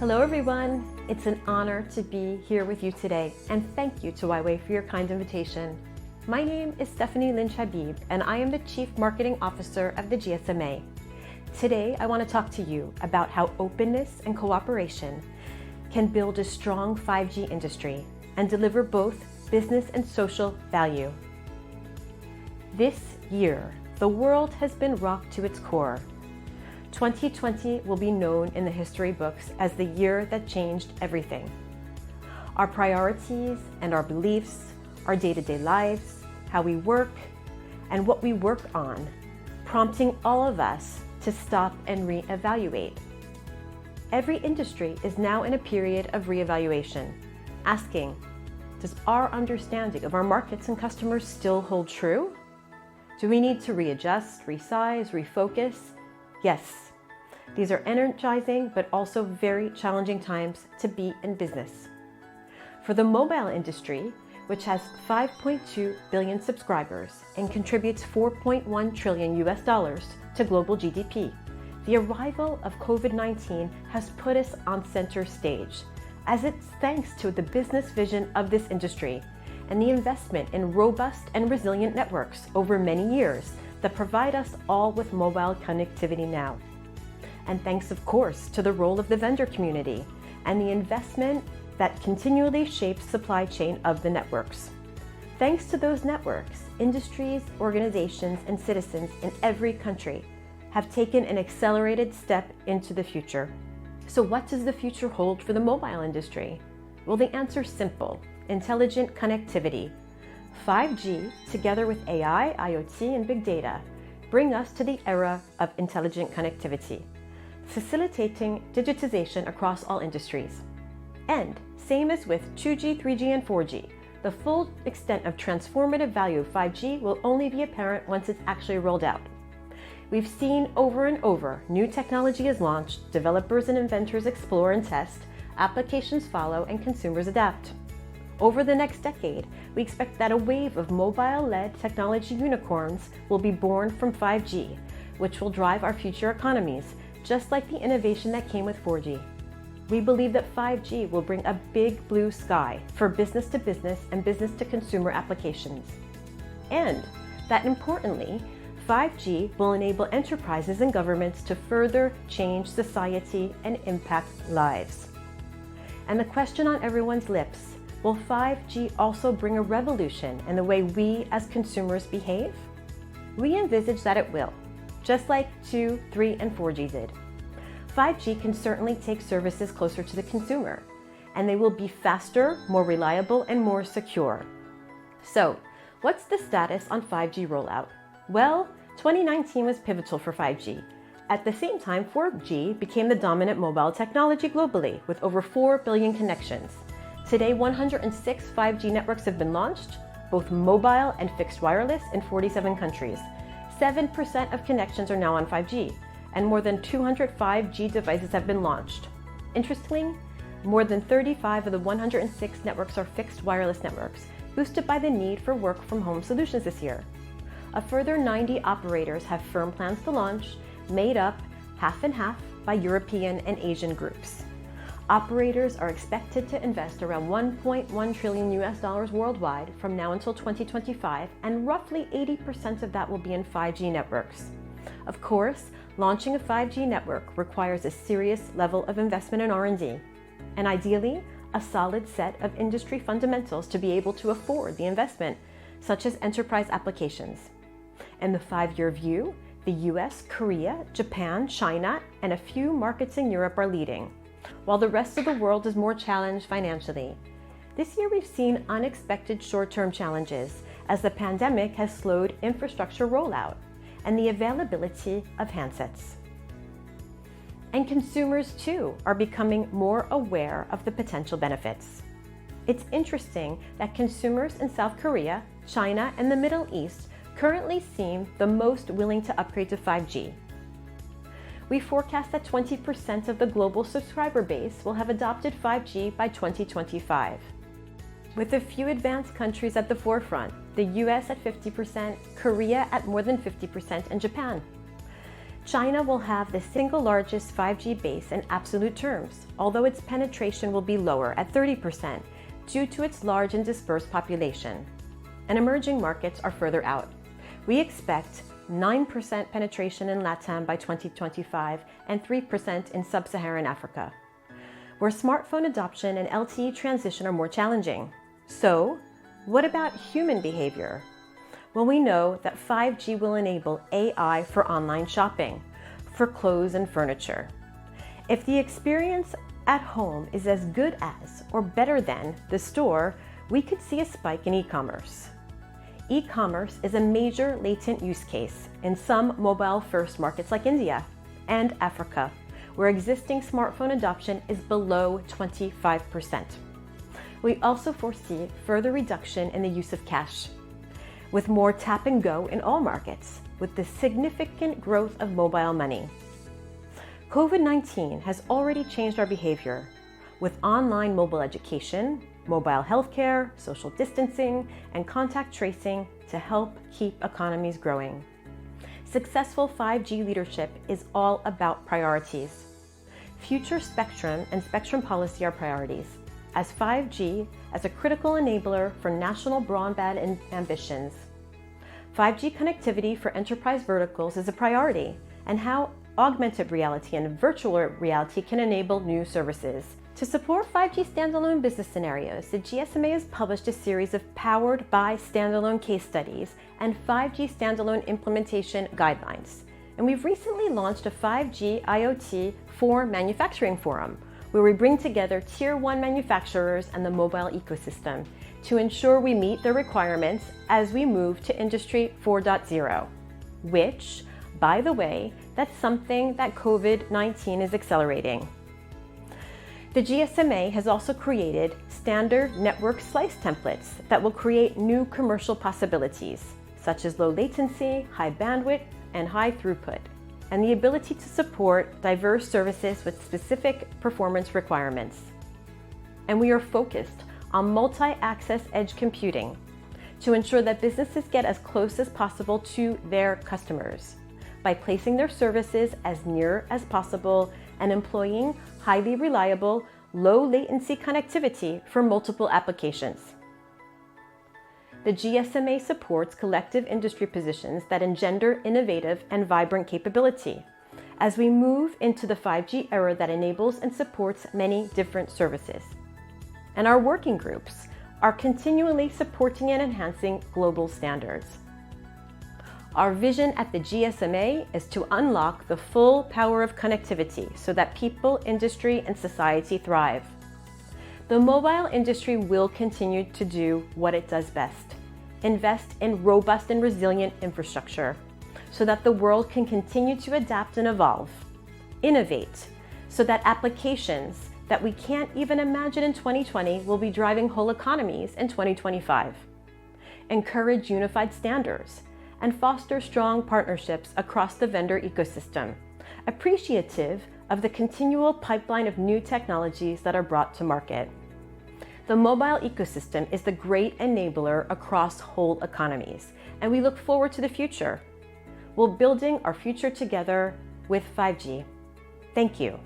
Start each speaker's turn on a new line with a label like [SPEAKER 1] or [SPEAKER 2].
[SPEAKER 1] Hello everyone, it's an honor to be here with you today, and thank you to Huawei for your kind invitation. My name is Stephanie Lynch Habib, and I am the Chief Marketing Officer of the GSMA. Today I want to talk to you about how openness and cooperation can build a strong 5G industry and deliver both business and social value. This year, the world has been rocked to its core. 2020 will be known in the history books as the year that changed everything. Our priorities and our beliefs, our day-to-day lives, how we work, and what we work on, prompting all of us to stop and reevaluate. Every industry is now in a period of reevaluation, asking, does our understanding of our markets and customers still hold true? Do we need to readjust, resize, refocus? Yes. These are energizing but also very challenging times to be in business. For the mobile industry, which has 5.2 billion subscribers and contributes $4.1 trillion to global GDP, the arrival of COVID-19 has put us on center stage, as it's thanks to the business vision of this industry and the investment in robust and resilient networks over many years that provide us all with mobile connectivity now. And thanks, of course, to the role of the vendor community and the investment that continually shapes supply chain of the networks. Thanks to those networks, industries, organizations, and citizens in every country have taken an accelerated step into the future. So what does the future hold for the mobile industry? Well, the answer is simple: intelligent connectivity. 5G, together with AI, IoT, and big data, bring us to the era of intelligent connectivity, facilitating digitization across all industries. And same as with 2G, 3G, and 4G, the full extent of transformative value of 5G will only be apparent once it's actually rolled out. We've seen over and over, new technology is launched, developers and inventors explore and test, applications follow, and consumers adapt. Over the next decade, we expect that a wave of mobile-led technology unicorns will be born from 5G, which will drive our future economies, just like the innovation that came with 4G. We believe that 5G will bring a big blue sky for business-to-business and business-to-consumer applications. And that importantly, 5G will enable enterprises and governments to further change society and impact lives. And the question on everyone's lips, will 5G also bring a revolution in the way we as consumers behave? We envisage that it will, just like 2, 3, and 4G did. 5G can certainly take services closer to the consumer, and they will be faster, more reliable, and more secure. So, what's the status on 5G rollout? Well, 2019 was pivotal for 5G. At the same time, 4G became the dominant mobile technology globally, with over 4 billion connections. Today, 106 5G networks have been launched, both mobile and fixed wireless, in 47 countries. 7% of connections are now on 5G, and more than 200 5G devices have been launched. Interestingly, more than 35 of the 106 networks are fixed wireless networks, boosted by the need for work-from-home solutions this year. A further 90 operators have firm plans to launch, made up half and half by European and Asian groups. Operators are expected to invest around $1.1 trillion worldwide from now until 2025, and roughly 80% of that will be in 5G networks. Of course, launching a 5G network requires a serious level of investment in R&D, and ideally, a solid set of industry fundamentals to be able to afford the investment, such as enterprise applications. In the 5-year view, the US, Korea, Japan, China, and a few markets in Europe are leading, while the rest of the world is more challenged financially. This year we've seen unexpected short-term challenges as the pandemic has slowed infrastructure rollout and the availability of handsets. And consumers too are becoming more aware of the potential benefits. It's interesting that consumers in South Korea, China, and the Middle East currently seem the most willing to upgrade to 5G. We forecast that 20% of the global subscriber base will have adopted 5G by 2025. With a few advanced countries at the forefront, the US at 50%, Korea at more than 50%, and Japan. China will have the single largest 5G base in absolute terms, although its penetration will be lower at 30% due to its large and dispersed population. And emerging markets are further out. We expect 9% penetration in LATAM by 2025 and 3% in sub-Saharan Africa, where smartphone adoption and LTE transition are more challenging. So, what about human behavior? Well, we know that 5G will enable AI for online shopping, for clothes and furniture. If the experience at home is as good as or better than the store, we could see a spike in e-commerce. E-commerce is a major latent use case in some mobile-first markets like India and Africa, where existing smartphone adoption is below 25%. We also foresee further reduction in the use of cash, with more tap and go in all markets, with the significant growth of mobile money. COVID-19 has already changed our behavior, with online mobile education, mobile healthcare, social distancing, and contact tracing to help keep economies growing. Successful 5G leadership is all about priorities. Future spectrum and spectrum policy are priorities, as 5G as a critical enabler for national broadband ambitions. 5G connectivity for enterprise verticals is a priority, and how augmented reality and virtual reality can enable new services. To support 5G standalone business scenarios, the GSMA has published a series of powered by standalone case studies and 5G standalone implementation guidelines. And we've recently launched a 5G IoT for manufacturing forum, where we bring together Tier 1 manufacturers and the mobile ecosystem to ensure we meet the requirements as we move to Industry 4.0, which, by the way, that's something that COVID-19 is accelerating. The GSMA has also created standard network slice templates that will create new commercial possibilities, such as low latency, high bandwidth, and high throughput, and the ability to support diverse services with specific performance requirements. And we are focused on multi-access edge computing to ensure that businesses get as close as possible to their customers by placing their services as near as possible and employing highly reliable, low latency connectivity for multiple applications. The GSMA supports collective industry positions that engender innovative and vibrant capability as we move into the 5G era that enables and supports many different services. And our working groups are continually supporting and enhancing global standards. Our vision at the GSMA is to unlock the full power of connectivity so that people, industry, and society thrive. The mobile industry will continue to do what it does best: invest in robust and resilient infrastructure so that the world can continue to adapt and evolve. Innovate so that applications that we can't even imagine in 2020 will be driving whole economies in 2025. Encourage unified standards and foster strong partnerships across the vendor ecosystem, appreciative of the continual pipeline of new technologies that are brought to market. The mobile ecosystem is the great enabler across whole economies, and we look forward to the future. We're building our future together with 5G. Thank you.